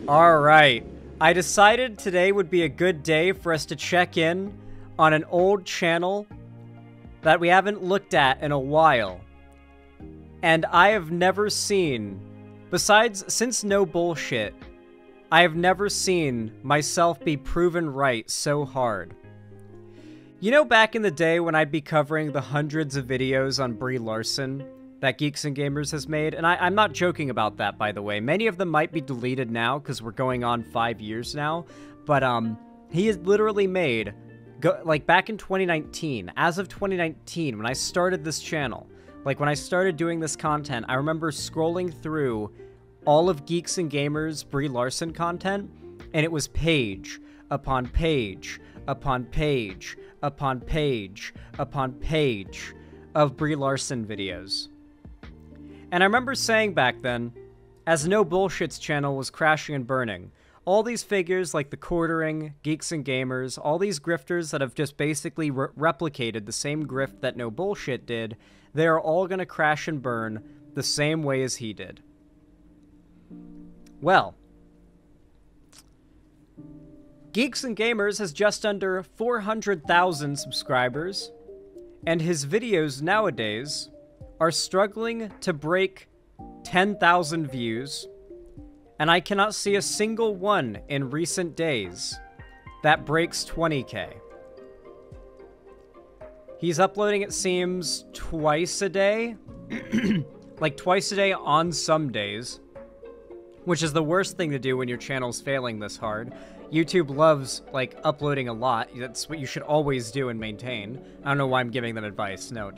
Alright, I decided today would be a good day for us to check in on an old channel that we haven't looked at in a while. And I have never seen, besides, since No Bullshit, I have never seen myself be proven right so hard. You know, back in the day when I'd be covering the hundreds of videos on Brie Larson that Geeks and Gamers has made, and I'm not joking about that, by the way. Many of them might be deleted now, because we're going on 5 years now, but he has literally made, like back in 2019, as of 2019, when I started this channel, like when I started doing this content, I remember scrolling through all of Geeks and Gamers Brie Larson content, and it was page upon page upon page upon page upon page of Brie Larson videos. And I remember saying back then, as No Bullshit's channel was crashing and burning, all these figures like the Quartering, Geeks and Gamers, all these grifters that have just basically replicated the same grift that No Bullshit did, they are all going to crash and burn the same way as he did. Well, Geeks and Gamers has just under 400,000 subscribers, and his videos nowadays are struggling to break 10,000 views, and I cannot see a single one in recent days that breaks 20K. He's uploading, it seems, twice a day, like twice a day on some days, which is the worst thing to do when your channel's failing this hard. YouTube loves, like, uploading a lot. That's what you should always do and maintain. I don't know why I'm giving them advice. No,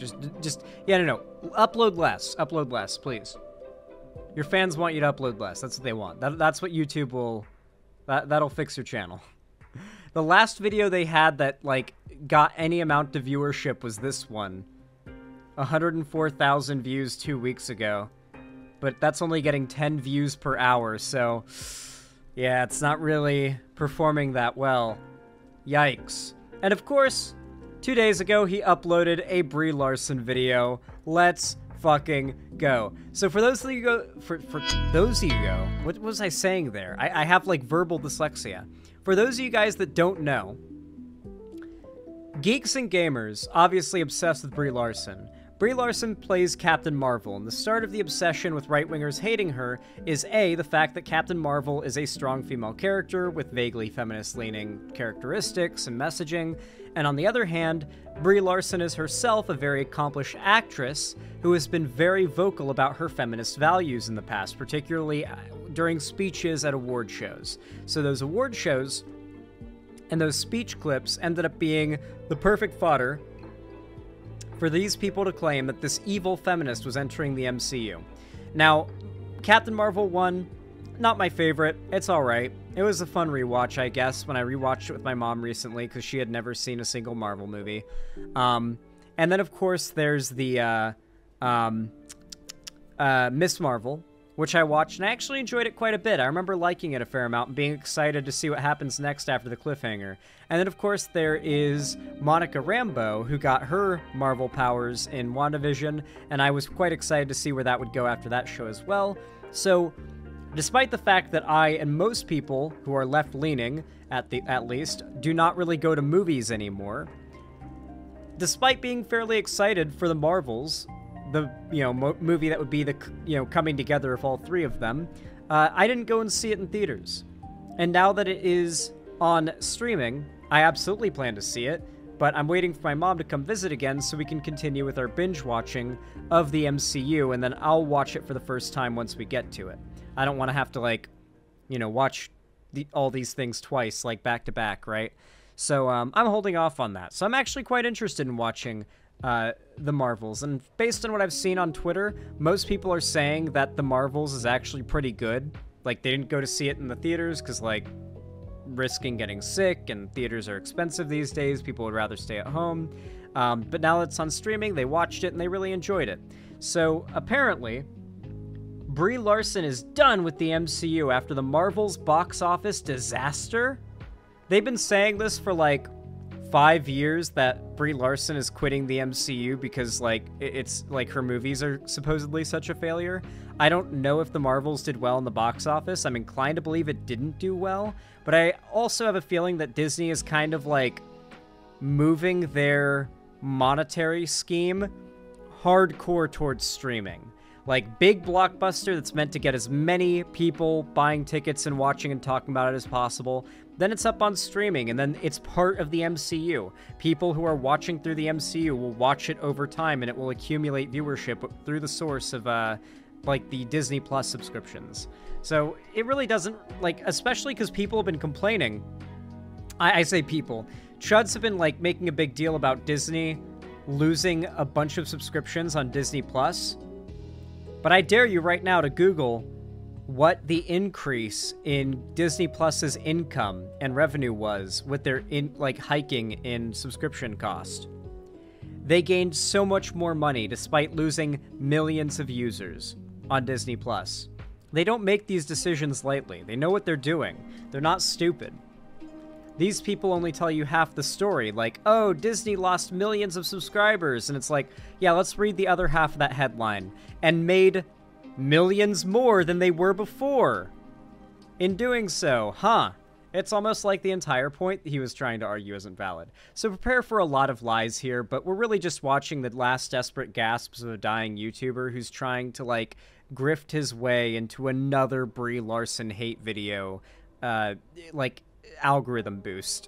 yeah, no. Upload less, please. Your fans want you to upload less. That's what they want. That's what YouTube will, that'll fix your channel. The last video they had that, like, got any amount of viewership was this one. 104,000 views 2 weeks ago. But that's only getting 10 views per hour, so yeah, it's not really performing that well. Yikes. And of course, 2 days ago, he uploaded a Brie Larson video. Let's fucking go. So for those of you what was I saying there? I have like verbal dyslexia. For those of you guys that don't know, Geeks and Gamers, obviously obsessed with Brie Larson. Brie Larson plays Captain Marvel, and the start of the obsession with right-wingers hating her is A, the fact that Captain Marvel is a strong female character with vaguely feminist-leaning characteristics and messaging, and on the other hand, Brie Larson is herself a very accomplished actress who has been very vocal about her feminist values in the past, particularly during speeches at award shows. So those award shows and those speech clips ended up being the perfect fodder for these people to claim that this evil feminist was entering the MCU. Now, Captain Marvel 1, not my favorite. It's alright. It was a fun rewatch, I guess, when I rewatched it with my mom recently, because she had never seen a single Marvel movie. And then, of course, there's the Miss Marvel, which I watched, and I actually enjoyed it quite a bit. I remember liking it a fair amount and being excited to see what happens next after the cliffhanger. And then, of course, there is Monica Rambeau, who got her Marvel powers in WandaVision, and I was quite excited to see where that would go after that show as well. So, despite the fact that I and most people who are left-leaning, at least, do not really go to movies anymore, despite being fairly excited for the Marvels, the, movie that would be the, coming together of all three of them, I didn't go and see it in theaters. And now that it is on streaming, I absolutely plan to see it, but I'm waiting for my mom to come visit again so we can continue with our binge watching of the MCU, and then I'll watch it for the first time once we get to it. I don't want to have to, like, watch all these things twice, like, back to back, right? So, I'm holding off on that. So I'm actually quite interested in watching the Marvels, and based on what I've seen on Twitter, most people are saying that the Marvels is actually pretty good. Like, they didn't go to see it in the theaters because, like, risking getting sick, and theaters are expensive these days. People would rather stay at home. But now that it's on streaming, they watched it and they really enjoyed it. So apparently, Brie Larson is done with the MCU after the Marvel's box office disaster. They've been saying this for like 5 years that Brie Larson is quitting the MCU because, like, it's like her movies are supposedly such a failure. I don't know if the Marvels did well in the box office. I'm inclined to believe it didn't do well, but I also have a feeling that Disney is kind of like moving their monetary scheme hardcore towards streaming. Like, big blockbuster that's meant to get as many people buying tickets and watching and talking about it as possible. Then it's up on streaming, and then it's part of the MCU. People who are watching through the MCU will watch it over time, and it will accumulate viewership through the source of, like, the Disney Plus subscriptions. So it really doesn't, like, especially because people have been complaining. I say people. Chuds have been, like, making a big deal about Disney losing a bunch of subscriptions on Disney Plus. But I dare you right now to Google what the increase in Disney Plus's income and revenue was with their hiking in subscription cost. They gained so much more money despite losing millions of users on Disney Plus. They don't make these decisions lightly. They know what they're doing. They're not stupid. These people only tell you half the story, like, oh, Disney lost millions of subscribers, and it's like, yeah, let's read the other half of that headline, and made millions more than they were before. In doing so, it's almost like the entire point he was trying to argue isn't valid. So prepare for a lot of lies here, but we're really just watching the last desperate gasps of a dying YouTuber who's trying to, like, grift his way into another Brie Larson hate video, algorithm boost.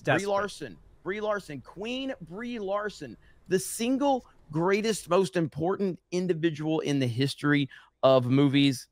Brie Larson, Queen Brie Larson, the single greatest, most important individual in the history of movies.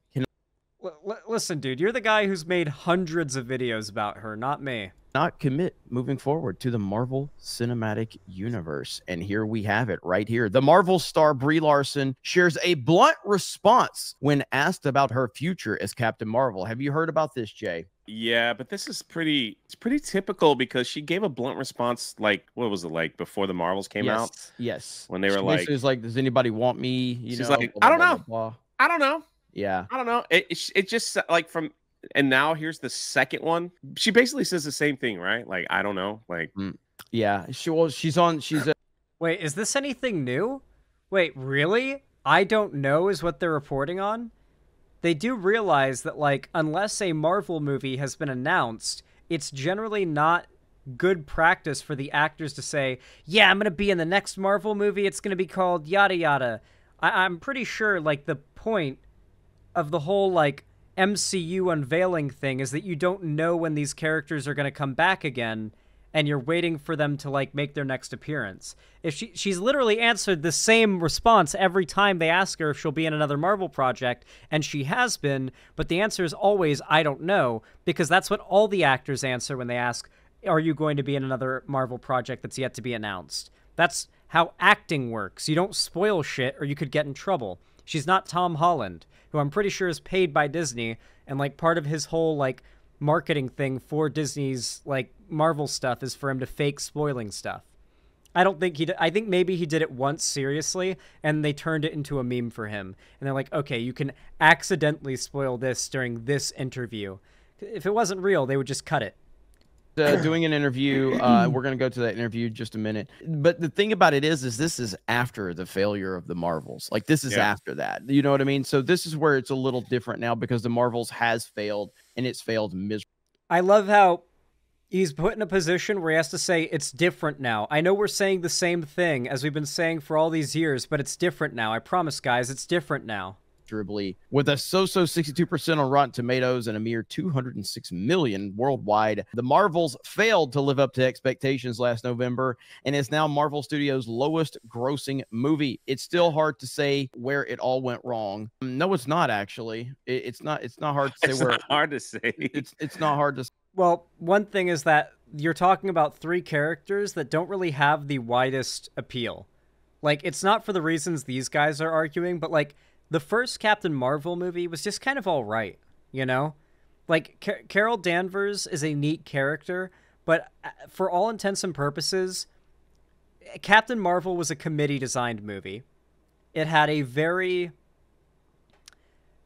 Listen, dude, you're the guy who's made hundreds of videos about her, not me. Not commit moving forward to the Marvel Cinematic Universe. And here we have it right here. The Marvel star Brie Larson shares a blunt response when asked about her future as Captain Marvel. Have you heard about this, Jay? Yeah, but this is pretty typical because she gave a blunt response, like, what was it, like before the Marvels came out? Yes. When they were like, it was like, does anybody want me? She's like, I don't know. I don't know. Yeah. I don't know. It just like from, and now here's the second one. She basically says the same thing, right? Like, I don't know. Like, yeah. She's Wait, is this anything new? Wait, really? I don't know is what they're reporting on? They do realize that, like, unless a Marvel movie has been announced, it's generally not good practice for the actors to say, yeah, I'm going to be in the next Marvel movie. It's going to be called yada yada. I'm pretty sure, like, the point of the whole, like, MCU unveiling thing is that you don't know when these characters are going to come back again, and you're waiting for them to, like, make their next appearance. If she's literally answered the same response every time they ask her if she'll be in another Marvel project, and she has been, but the answer is always, I don't know, because that's what all the actors answer when they ask, are you going to be in another Marvel project that's yet to be announced? That's how acting works. You don't spoil shit, or you could get in trouble. She's not Tom Holland, who I'm pretty sure is paid by Disney, and, like, part of his whole, like, marketing thing for Disney's, like, Marvel stuff is for him to fake spoiling stuff. I think maybe he did it once seriously, and they turned it into a meme for him. And they're like, okay, you can accidentally spoil this during this interview. If it wasn't real, they would just cut it. Doing an interview. We're going to go to that interview in just a minute. But the thing about it is this is after the failure of the Marvels. Like, this is after that. You know what I mean? So this is where it's a little different now because the Marvels has failed, and it's failed miserably. I love how he's put in a position where he has to say it's different now. I know we're saying the same thing as we've been saying for all these years, but it's different now. I promise, guys, it's different now. With a so-so 62% on Rotten Tomatoes and a mere 206 million worldwide, the Marvels failed to live up to expectations last November and is now Marvel Studios' lowest grossing movie. It's still hard to say where it all went wrong. No, it's not actually. It's not hard to say it's not hard to say. It's not hard to say. Well, one thing is that you're talking about three characters that don't really have the widest appeal. Like, it's not for the reasons these guys are arguing, but, like, the first Captain Marvel movie was just kind of all right, you know? Like, Carol Danvers is a neat character, but for all intents and purposes, Captain Marvel was a committee-designed movie. It had a very...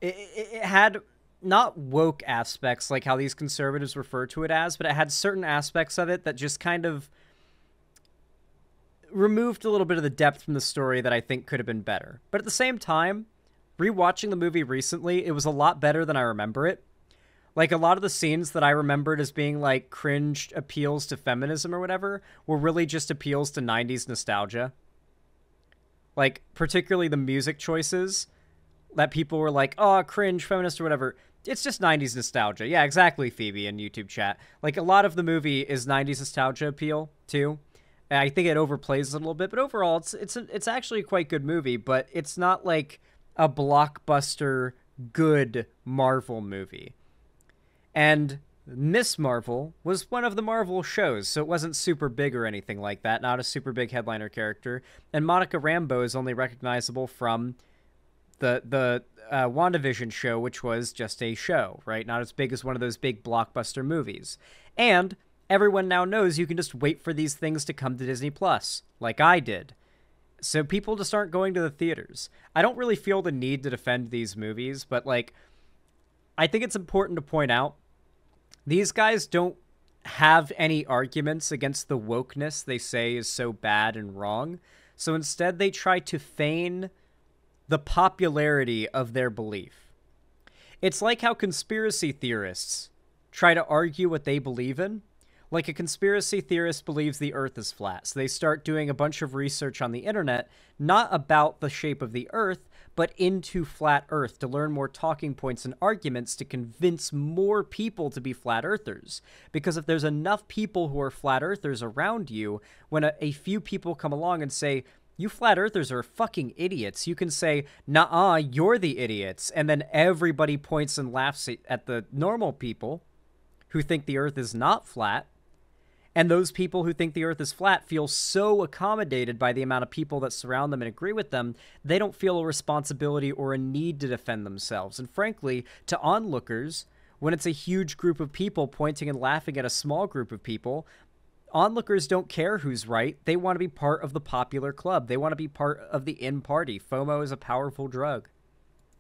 It had not woke aspects like how these conservatives refer to it as, but it had certain aspects of it that just kind of removed a little bit of the depth from the story that I think could have been better. But at the same time, rewatching the movie recently, it was a lot better than I remember it. Like, a lot of the scenes that I remembered as being, like, cringed appeals to feminism or whatever were really just appeals to 90s nostalgia. Like, particularly the music choices that people were like, oh, cringe, feminist, or whatever. It's just 90s nostalgia. Yeah, exactly, Phoebe in YouTube chat. Like, a lot of the movie is 90s nostalgia appeal, too. And I think it overplays it a little bit, but overall, it's actually a quite good movie, but it's not, like, a blockbuster, good Marvel movie. And Miss Marvel was one of the Marvel shows, so it wasn't super big or anything like that, not a super big headliner character. And Monica Rambeau is only recognizable from the WandaVision show, which was just a show, right? Not as big as one of those big blockbuster movies. And everyone now knows you can just wait for these things to come to Disney Plus, like I did. So people just aren't going to the theaters. I don't really feel the need to defend these movies, but, like, I think it's important to point out these guys don't have any arguments against the wokeness they say is so bad and wrong. So instead, they try to feign the popularity of their belief. It's like how conspiracy theorists try to argue what they believe in. Like, a conspiracy theorist believes the Earth is flat, so they start doing a bunch of research on the internet, not about the shape of the Earth, but into flat Earth to learn more talking points and arguments to convince more people to be flat earthers. Because if there's enough people who are flat earthers around you, when a few people come along and say, you flat earthers are fucking idiots, you can say, nah, you're the idiots. And then everybody points and laughs at the normal people who think the Earth is not flat. And those people who think the Earth is flat feel so accommodated by the amount of people that surround them and agree with them, they don't feel a responsibility or a need to defend themselves. And frankly, to onlookers, when it's a huge group of people pointing and laughing at a small group of people, onlookers don't care who's right. They want to be part of the popular club. They want to be part of the in-party. FOMO is a powerful drug.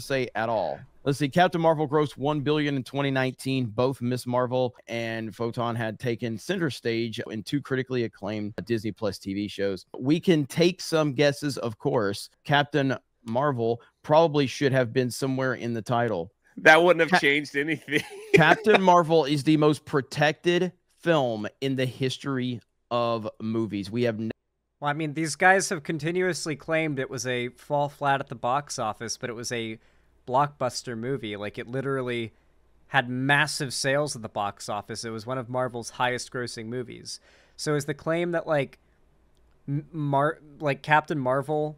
Say at all. Let's see. Captain Marvel grossed $1 billion in 2019. Both Miss Marvel and Photon had taken center stage in two critically acclaimed Disney Plus TV shows. We can take some guesses, of course. Captain Marvel probably should have been somewhere in the title. That wouldn't have changed anything. Captain Marvel is the most protected film in the history of movies. We have Well, I mean, these guys have continuously claimed it was a fall flat at the box office, but it was a blockbuster movie. Like, it literally had massive sales at the box office. It was one of Marvel's highest grossing movies. So is the claim that, like, Captain Marvel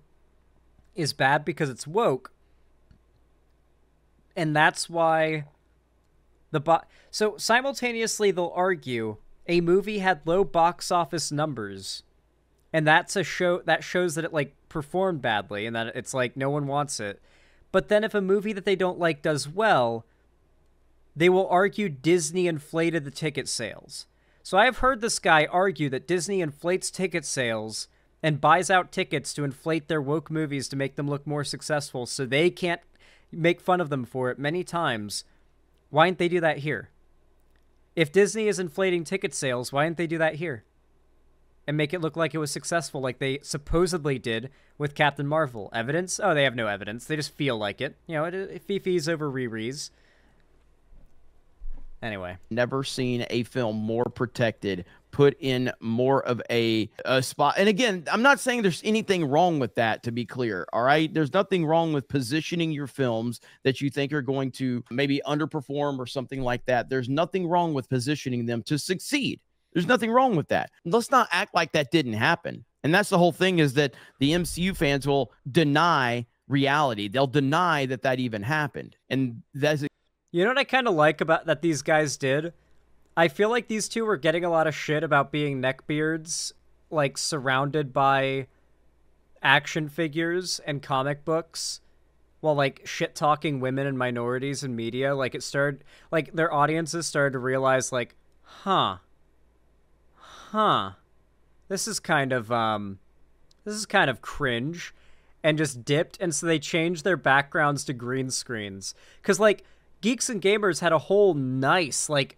is bad because it's woke, and that's why so simultaneously they'll argue a movie had low box office numbers, and that's a show that shows that it, like, performed badly and that it's like no one wants it. But then if a movie that they don't like does well, they will argue Disney inflated the ticket sales. So I have heard this guy argue that Disney inflates ticket sales and buys out tickets to inflate their woke movies to make them look more successful so they can't make fun of them for it many times. Why didn't they do that here? If Disney is inflating ticket sales, why didn't they do that here? And make it look like it was successful like they supposedly did with Captain Marvel. Evidence? Oh, they have no evidence. They just feel like it. You know, it fifis over Riri's. Anyway. Never seen a film more protected, put in more of a spot. And again, I'm not saying there's anything wrong with that, to be clear. All right. There's nothing wrong with positioning your films that you think are going to maybe underperform or something like that. There's nothing wrong with positioning them to succeed. There's nothing wrong with that. Let's not act like that didn't happen. And that's the whole thing, is that the MCU fans will deny reality. They'll deny that that even happened. And that's... You know what I kind of like about that these guys did? I feel like these two were getting a lot of shit about being neckbeards, like, surrounded by action figures and comic books, while, like, shit-talking women and minorities in media. Like, it started... Like, their audiences started to realize, like, this is kind of cringe, and just dipped. And so they changed their backgrounds to green screens. Because, like, Geeks and Gamers had a whole nice, like,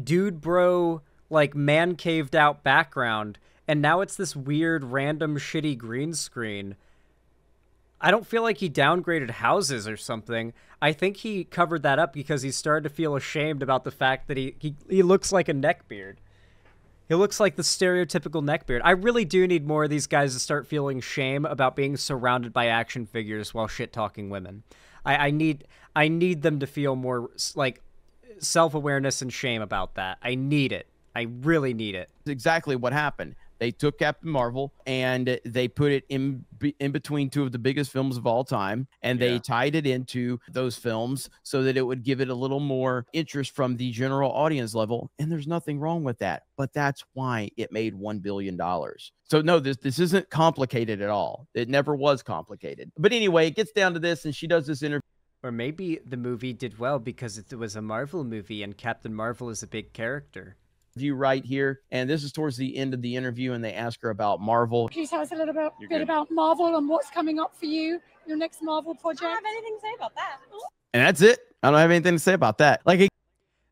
dude bro, like, man caved out background, and now it's this weird, random, shitty green screen. I don't feel like he downgraded houses or something. I think he covered that up because he started to feel ashamed about the fact that he looks like a neckbeard. He looks like the stereotypical neckbeard. I really do need more of these guys to start feeling shame about being surrounded by action figures while shit-talking women. I need them to feel more, like, self-awareness and shame about that. I need it. I really need it. Exactly what happened. They took Captain Marvel and they put it in between two of the biggest films of all time, and they tied it into those films so that it would give it a little more interest from the general audience level. And there's nothing wrong with that, but that's why it made $1 billion. So no, this isn't complicated at all. It never was complicated. But anyway, it gets down to this, and she does this interview. Or maybe the movie did well because it was a Marvel movie and Captain Marvel is a big character. View right here, and this is towards the end of the interview, and they ask her about Marvel. Can you tell us a little bit about Marvel and what's coming up for you, your next Marvel project? I don't have anything to say about that. And that's it. I don't have anything to say about that. Like,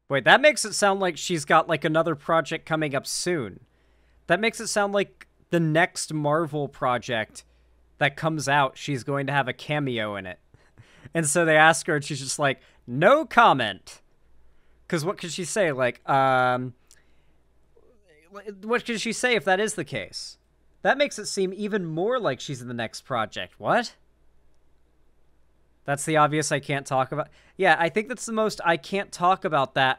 wait, that makes it sound like she's got like another project coming up soon. That makes it sound like the next Marvel project that comes out, she's going to have a cameo in it. And so they ask her, and she's just like, no comment. Because what could she say? Like, what could she say if that is the case? That makes it seem even more like she's in the next project. What? That's the obvious I can't talk about. Yeah, I think that's the most I can't talk about that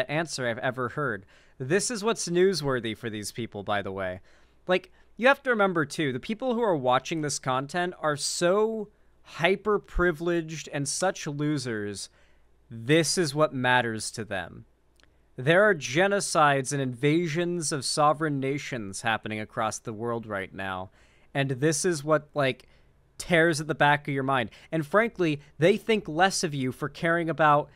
answer I've ever heard. This is what's newsworthy for these people, by the way. Like, you have to remember, too, the people who are watching this content are so hyper-privileged and such losers. This is what matters to them. There are genocides and invasions of sovereign nations happening across the world right now. And this is what, like, tears at the back of your mind. And frankly, they think less of you for caring about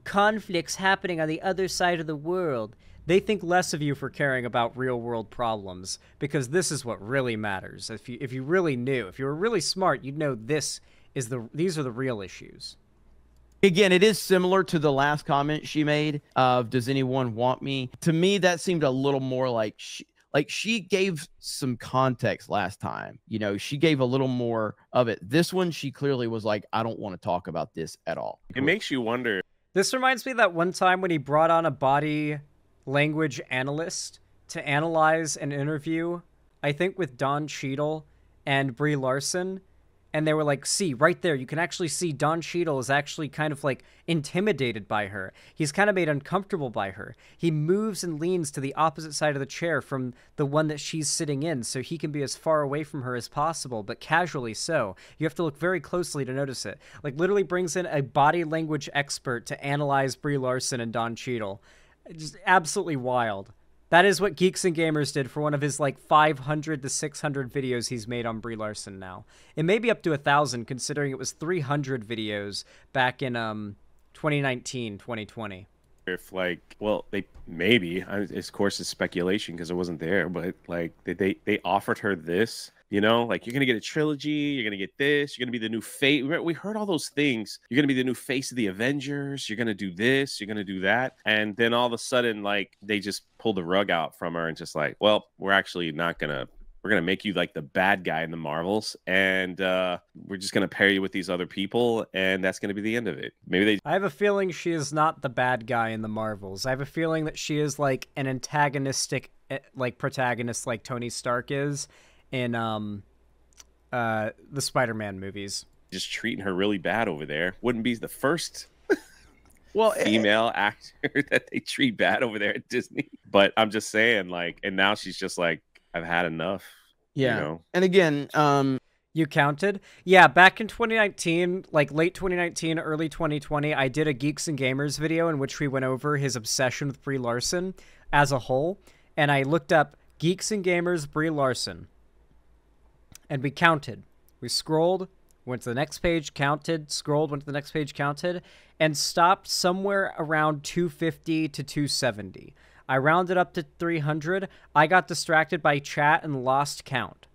conflicts happening on the other side of the world. They think less of you for caring about real-world problems, because this is what really matters. If you really knew, if you were really smart, you'd know these are the real issues. Again, it is similar to the last comment she made of, does anyone want me? To me, that seemed a little more like she gave some context last time. You know, she gave a little more of it. This one, she clearly was like, I don't want to talk about this at all. It makes you wonder. This reminds me of that one time when he brought on a body language analyst to analyze an interview, I think with Don Cheadle and Brie Larson. And they were like, see, right there, you can actually see Don Cheadle is actually kind of like intimidated by her. He's kind of made uncomfortable by her. He moves and leans to the opposite side of the chair from the one that she's sitting in so he can be as far away from her as possible, but casually so. You have to look very closely to notice it. Like, literally brings in a body language expert to analyze Brie Larson and Don Cheadle. Just absolutely wild. That is what Geeks and Gamers did for one of his, like, 500 to 600 videos he's made on Brie Larson now. It may be up to 1,000, considering it was 300 videos back in 2019, 2020. If, like, well, they maybe, of course, it's speculation because it wasn't there, but, like, they offered her this. You know, like, you're going to get a trilogy, you're going to get this, you're going to be the new face. We heard all those things. You're going to be the new face of the Avengers. You're going to do this, you're going to do that. And then all of a sudden, like, they just pulled the rug out from her and just like, well, we're actually not going to, we're going to make you like the bad guy in the Marvels. And we're just going to pair you with these other people. And that's going to be the end of it. I have a feeling she is not the bad guy in the Marvels. I have a feeling that she is like an antagonistic, like, protagonist like Tony Stark is in the Spider-Man movies. Just treating her really bad over there. Wouldn't be the first female actor that they treat bad over there at Disney. But I'm just saying, like, and now she's just like, I've had enough. Yeah. You know? And again, you counted? Yeah, back in 2019, like late 2019, early 2020, I did a Geeks and Gamers video in which we went over his obsession with Brie Larson as a whole. And I looked up Geeks and Gamers Brie Larson. And we counted. We scrolled, went to the next page, counted, scrolled, went to the next page, counted, and stopped somewhere around 250 to 270. I rounded up to 300. I got distracted by chat and lost count.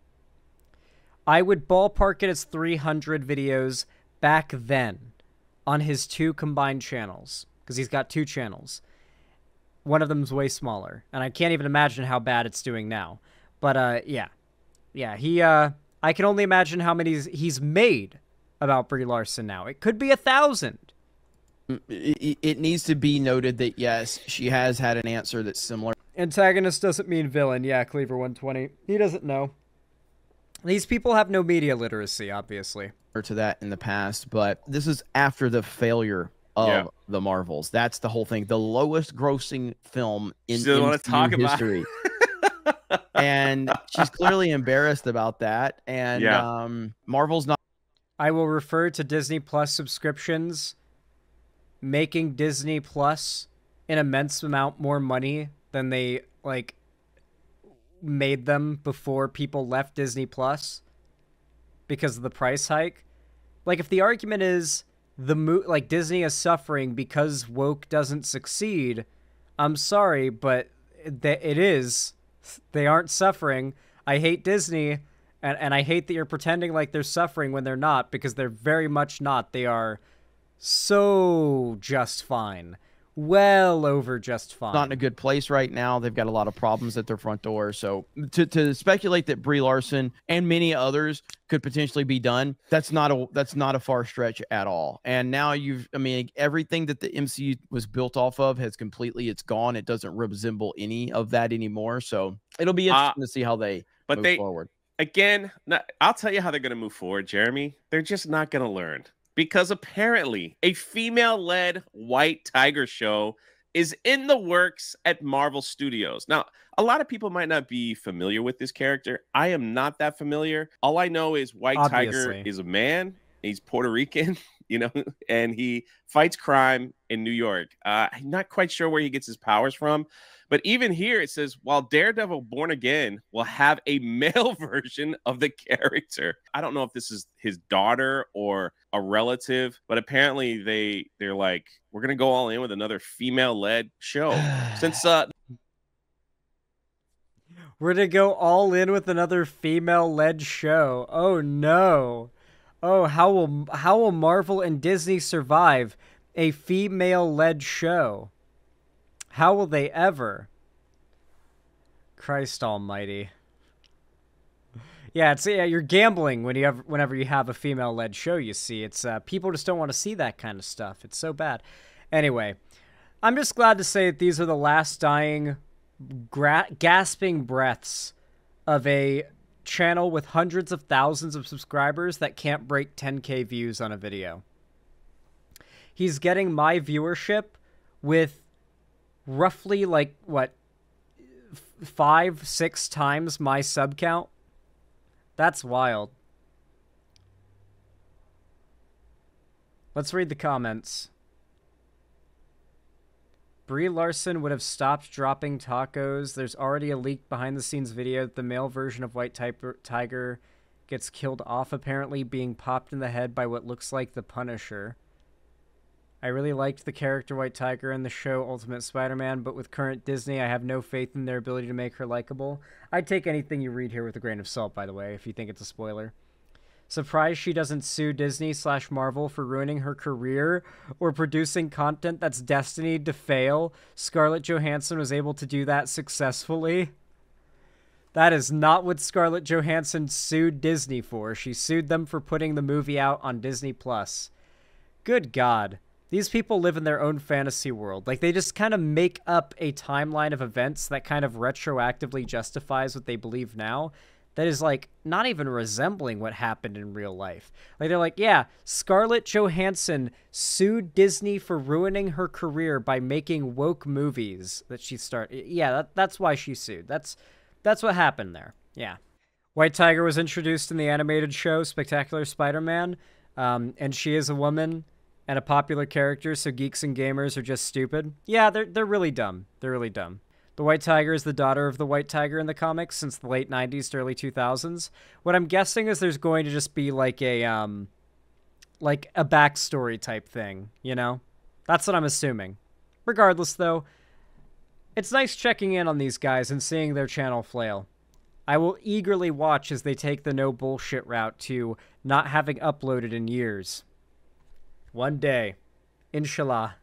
I would ballpark it as 300 videos back then. on his 2 combined channels, because he's got 2 channels. One of them's way smaller, and I can't even imagine how bad it's doing now. But yeah, he I can only imagine how many he's made about Brie Larson now. It could be 1,000. It needs to be noted that yes, she has had an answer that's similar. Antagonist doesn't mean villain. Yeah, Cleaver 120. He doesn't know. These people have no media literacy, obviously. To that in the past, but this is after the failure of the Marvels. That's the whole thing. The lowest grossing film in MCU history. And she's clearly embarrassed about that. And Marvel's not. I will refer to Disney Plus subscriptions making Disney Plus an immense amount more money than they like made them before people left Disney Plus because of the price hike. Like, if the argument is like Disney is suffering because woke doesn't succeed, I'm sorry, but it is. They aren't suffering. I hate Disney, and I hate that you're pretending like they're suffering when they're not, because they're very much not. They are so just fine. Well over just fine. Not in a good place right now. They've got a lot of problems at their front door. So to speculate that Brie Larson and many others could potentially be done, that's not a far stretch at all. And now everything that the MCU was built off of it's gone. It doesn't resemble any of that anymore. So it'll be interesting to see how they move forward. Again, I'll tell you how they're going to move forward, Jeremy. They're just not going to learn. Because apparently a female-led White Tiger show is in the works at Marvel Studios. Now, a lot of people might not be familiar with this character. I am not that familiar. All I know is White Tiger is a man. He's Puerto Rican, and he fights crime in New York. I'm not quite sure where he gets his powers from. But even here, it says, while Daredevil Born Again will have a male version of the character. I don't know if this is his daughter or a relative, but apparently they're like, we're going to go all in with another female-led show. Since we're going to go all in with another female-led show. Oh, no. Oh, how will Marvel and Disney survive a female-led show? How will they ever? Christ almighty. Yeah, you're gambling whenever you have a female-led show, you see. It's people just don't want to see that kind of stuff. It's so bad. Anyway, I'm just glad to say that these are the last dying, gasping breaths of a channel with hundreds of thousands of subscribers that can't break 10K views on a video. He's getting my viewership with roughly 5-6 times my sub count. That's wild. Let's read the comments. Brie Larson would have stopped dropping tacos. There's already a leaked behind-the-scenes video that the male version of White Tiger gets killed off, apparently being popped in the head by what looks like the Punisher. I really liked the character White Tiger in the show Ultimate Spider-Man, but with current Disney, I have no faith in their ability to make her likable. I'd take anything you read here with a grain of salt, by the way, if you think it's a spoiler. Surprised she doesn't sue Disney/Marvel for ruining her career or producing content that's destined to fail. Scarlett Johansson was able to do that successfully. That is not what Scarlett Johansson sued Disney for. She sued them for putting the movie out on Disney+. Good God. These people live in their own fantasy world. Like, they just kind of make up a timeline of events that kind of retroactively justifies what they believe now. That is, like, not even resembling what happened in real life. Like, they're like, yeah, Scarlett Johansson sued Disney for ruining her career by making woke movies that she started. Yeah, that's why she sued. That's what happened there. Yeah. White Tiger was introduced in the animated show Spectacular Spider-Man, and she is a woman and a popular character, so geeks and gamers are just stupid. Yeah, they're really dumb. They're really dumb. The White Tiger is the daughter of the White Tiger in the comics since the late 90s to early 2000s. What I'm guessing is there's going to just be like a backstory type thing, you know? That's what I'm assuming. Regardless, though, it's nice checking in on these guys and seeing their channel flail. I will eagerly watch as they take the no bullshit route to not having uploaded in years. One day. Inshallah.